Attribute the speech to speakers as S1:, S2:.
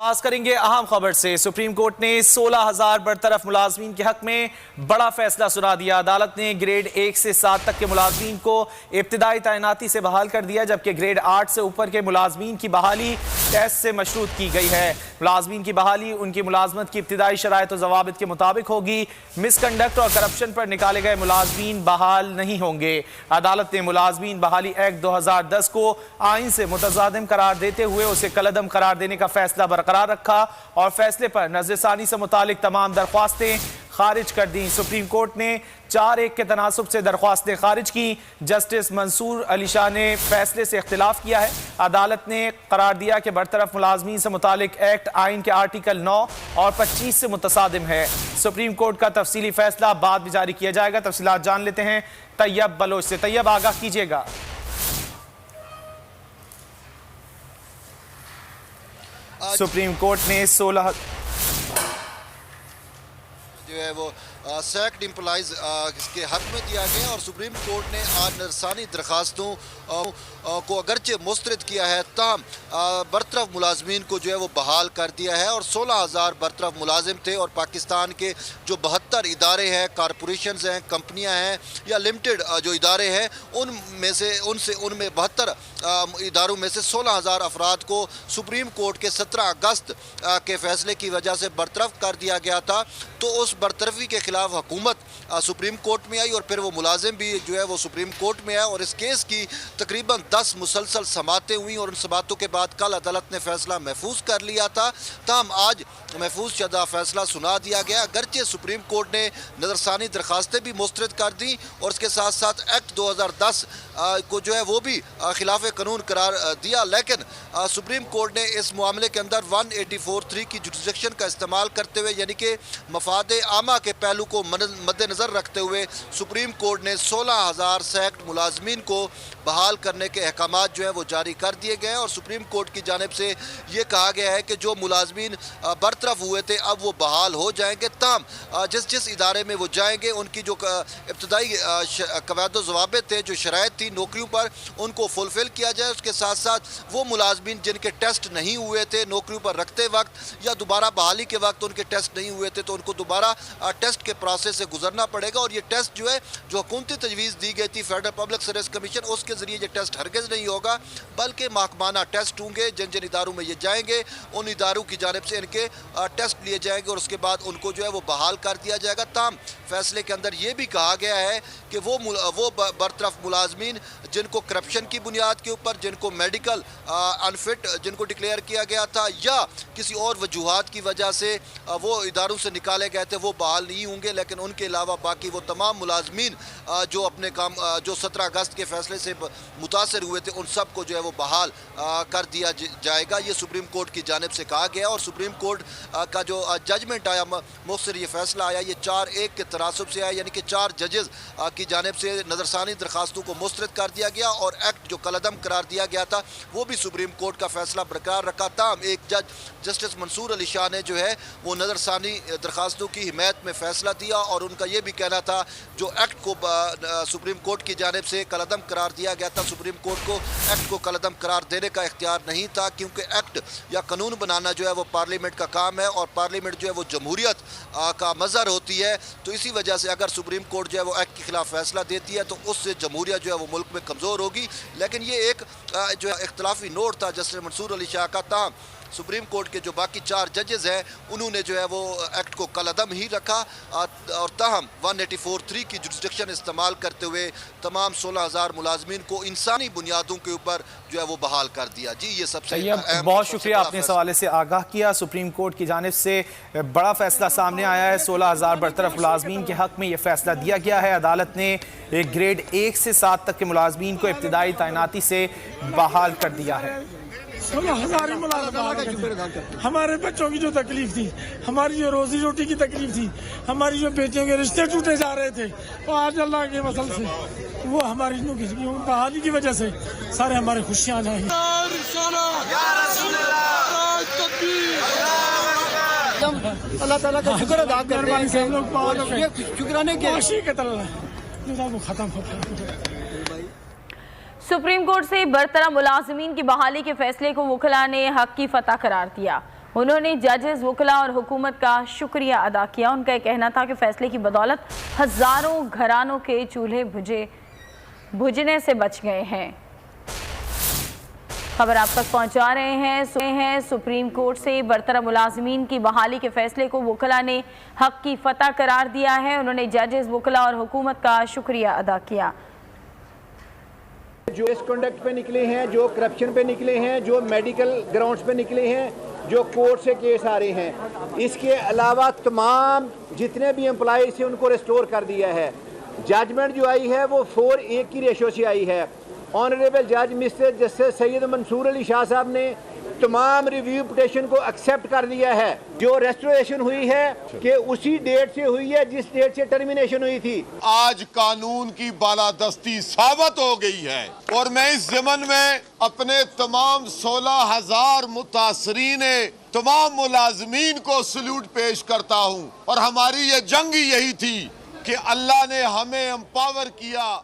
S1: آغاز کریں گے اہم خبر سے۔ سپریم کورٹ نے 16,000 برطرف ملازمین کے حق میں بڑا فیصلہ سنا دیا۔ عدالت نے گریڈ 1 سے 7 تک کے ملازمین کو ابتدائی تعیناتی سے بحال کر دیا، جبکہ گریڈ 8 سے اوپر کے ملازمین کی بحالی ٹیسٹ سے مشروط کی گئی ہے۔ ملازمین کی بحالی ان کی ملازمت کی ابتدائی شرائط و ضوابط کے مطابق ہوگی۔ مس کنڈکٹ اور کرپشن پر نکالے گئے ملازمین بحال نہیں ہوں گے۔ عدالت نے ملازمین بحالی ایکٹ 2010 کو آئین سے متصادم قرار دیتے ہوئے اسے کالعدم قرار دینے کا فیصلہ برقرار رکھا اور فیصلے پر نظر ثانی سے متعلق تمام درخواستیں خارج کر دیں۔ سپریم کورٹ نے 4-1 کے تناسب سے درخواستیں خارج کی۔ جسٹس منصور علی شاہ نے فیصلے سے اختلاف کیا ہے۔ عدالت نے قرار دیا کہ برطرف ملازمین سے متعلق ایکٹ آئین کے آرٹیکل 9 اور 25 سے متصادم ہے۔ سپریم کورٹ کا تفصیلی فیصلہ بعد میں جاری کیا جائے گا۔ تفصیلات جان لیتے ہیں طیب بلوچ سے۔ طیب، آگاہ کیجیے گا۔ سپریم کورٹ نے 16
S2: جو ہے وہ سیکڈ امپلائیز کے حق میں دیا گیا اور سپریم کورٹ نے آج نرسانی درخواستوں کو اگرچہ مسترد کیا ہے، تاہم برطرف ملازمین کو جو ہے وہ بحال کر دیا ہے اور 16,000 برطرف ملازم تھے اور پاکستان کے جو 72 ادارے ہیں، کارپوریشنز ہیں، کمپنیاں ہیں یا لمیٹڈ جو ادارے ہیں، ان میں 72 اداروں میں سے 16,000 افراد کو سپریم کورٹ کے 17 اگست کے فیصلے کی وجہ سے برطرف کر دیا گیا تھا۔ تو اس برطرفی کے خلاف حکومت سپریم کورٹ میں آئی اور پھر وہ ملازم بھی جو ہے وہ سپریم کورٹ میں آئے اور اس کیس کی تقریباً 10 مسلسل سماعتیں ہوئیں اور ان سماعتوں کے بعد کل عدالت نے فیصلہ محفوظ کر لیا تھا۔ تاہم آج محفوظ شدہ فیصلہ سنا دیا گیا، اگرچہ سپریم کورٹ نے نظرثانی درخواستیں بھی مسترد کر دیں اور اس کے ساتھ ساتھ ایکٹ 2010 کو جو ہے وہ بھی خلاف قانون قرار دیا، لیکن سپریم کورٹ نے اس معاملے کے اندر 184(3) کی جوڈسڈکشن کا استعمال کرتے ہوئے، یعنی کہ مفاد عامہ کے پہلو کو مد نظر رکھتے ہوئے سپریم کورٹ نے 16,000 سیکٹ ملازمین کو بحال کرنے کے احکامات جو ہے وہ جاری کر دیے گئے اور سپریم کورٹ کی جانب سے یہ کہا گیا ہے کہ جو ملازمین برطرف ہوئے تھے اب وہ بحال ہو جائیں گے، تاہم جس ادارے میں وہ جائیں گے ان کی جو ابتدائی قواعد و ضوابط تھے، جو شرائط تھی نوکریوں پر، ان کو فلفل کیا جائے۔ اس کے ساتھ ساتھ وہ ملازمین جن کے ٹیسٹ نہیں ہوئے تھے نوکریوں پر رکھتے وقت یا دوبارہ بحالی کے وقت ان کے ٹیسٹ نہیں ہوئے تھے تو ان کو دوبارہ ٹیسٹ کے پروسیس سے گزرنا پڑے گا اور یہ ٹیسٹ جو ہے جو حکومتی تجویز دی گئی تھی فیڈرل پبلک سروس کمیشن، اس کے ذریعے یہ ٹیسٹ ہرگز نہیں ہوگا بلکہ محکمانہ ٹیسٹ ہوں گے۔ جن اداروں میں یہ جائیں گے ان اداروں کی جانب سے ان کے ٹیسٹ لیے جائیں گے اور اس کے بعد ان کو جو ہے وہ بحال کر دیا جائے گا۔ تاہم فیصلے کے اندر یہ بھی کہا گیا ہے کہ وہ برطرف ملازمین جن کو کرپشن کی بنیاد کے اوپر، جن کو میڈیکل انفٹ جن کو ڈکلیئر کیا گیا تھا یا کسی اور وجوہات کی وجہ سے وہ اداروں سے نکالے گئے تھے، وہ بحال نہیں ہوں گے، لیکن ان کے علاوہ باقی وہ تمام ملازمین جو اپنے کام جو 17 اگست کے فیصلے سے متاثر ہوئے تھے ان سب کو جو ہے وہ بحال کر دیا جائے گا۔ یہ سپریم کورٹ کی جانب سے کہا گیا اور سپریم کورٹ کا جو ججمنٹ آیا، مؤخر یہ فیصلہ آیا، یہ 4-1 کے تناسب سے آیا، یعنی کہ 4 ججز کی جانب سے نظرثانی درخواستوں کو مسترد کر دیا گیا اور ایکٹ جو کالعدم قرار دیا گیا تھا وہ بھی سپریم کورٹ کا فیصلہ برقرار رکھا تھا۔ ایک جج جسٹس منصور علی شاہ نے جو ہے وہ نظرثانی درخواستوں کی حمایت میں فیصلہ دیا اور ان کا یہ بھی کہنا تھا جو ایکٹ کو سپریم کورٹ کی جانب سے کالعدم قرار دیا گیا تھا، سپریم کورٹ کو ایکٹ کو کالعدم قرار دینے کا اختیار نہیں تھا، کیونکہ ایکٹ یا قانون بنانا جو ہے وہ پارلیمنٹ کا کام ہے اور پارلیمنٹ جو ہے وہ جمہوریت کا مظہر ہوتی ہے۔ تو اسی وجہ سے اگر سپریم کورٹ جو ہے وہ ایکٹ کے خلاف فیصلہ دیتی ہے تو اس سے جمہوریت جو ہے وہ ملک میں کمزور ہوگی، لیکن یہ ایک جو اختلافی نوٹ تھا جسٹس منصور علی شاہ کا تھا۔ سپریم کورٹ کے جو باقی 4 ججز ہیں انہوں نے جو ہے وہ ایکٹ کو کالعدم ہی رکھا اور تاہم 184(3) کی جوڈسڈکشن استعمال کرتے ہوئے تمام 16,000 ملازمین کو انسانی بنیادوں کے اوپر جو ہے وہ بحال کر دیا۔ جی یہ سب سے
S1: بہت شکریہ، آپ نے اس حوالے سے آگاہ کیا۔ سپریم کورٹ کی جانب سے بڑا فیصلہ سامنے آیا ہے، 16,000 برطرف ملازمین کے حق میں یہ فیصلہ دیا گیا ہے۔ عدالت نے گریڈ 1 سے 7 تک کے ملازمین کو ابتدائی تعیناتی سے بحال کر دیا ہے۔
S3: 16,000 ملازمین، ہمارے بچوں کی جو تکلیف تھی، ہماری جو روزی روٹی کی تکلیف تھی، ہماری جو بیٹیوں کے رشتے ٹوٹے جا رہے تھے، وہ آج اللہ کے فضل سے وہ ہماری بحالی کی وجہ سے سارے ہمارے خوشیاں جائیں گی۔ اللہ تعالیٰ کا شکر ادا کر رہے ہیں، شکرانے کے طرح ختم ہوتا ہے۔
S4: سپریم کورٹ سے برطرف ملازمین کی بحالی کے فیصلے کو وکلاء نے حق کی فتح قرار دیا۔ انہوں نے ججز، وکلاء اور حکومت کا شکریہ ادا کیا۔ ان کا یہ کہنا تھا کہ فیصلے کی بدولت ہزاروں گھرانوں کے چولہے بجھنے سے بچ گئے ہیں۔ خبر آپ تک پہنچا رہے ہیں۔ سپریم کورٹ سے برطرف ملازمین کی بحالی کے فیصلے کو وکلاء نے حق کی فتح قرار دیا ہے۔ انہوں نے ججز، وکلاء اور حکومت کا شکریہ ادا کیا۔
S5: جو اس کنڈکٹ پہ نکلے ہیں، جو کرپشن پہ نکلے ہیں، جو میڈیکل گراؤنڈز پہ نکلے ہیں، جو کورٹ سے کیس آ رہے ہیں، اس کے علاوہ تمام جتنے بھی امپلائیز ہیں ان کو ریسٹور کر دیا ہے۔ ججمنٹ جو آئی ہے وہ 4:1 کی ریشو سے آئی ہے۔ آنریبل جج مسٹر جسٹس سید منصور علی شاہ صاحب نے تمام ریویو پٹیشن کو ایکسیپٹ کر دیا ہے۔ جو ریسٹوریشن ہوئی ہے کہ اسی ڈیٹ سے ہوئی ہے جس ڈیٹ سے ٹرمینیشن ہوئی تھی۔
S6: آج قانون کی بالادستی ثابت ہو گئی ہے اور میں اس ضمن میں اپنے تمام 16,000 متاثرین تمام ملازمین کو سلیوٹ پیش کرتا ہوں، اور ہماری یہ جنگ یہی تھی کہ اللہ نے ہمیں امپاور کیا۔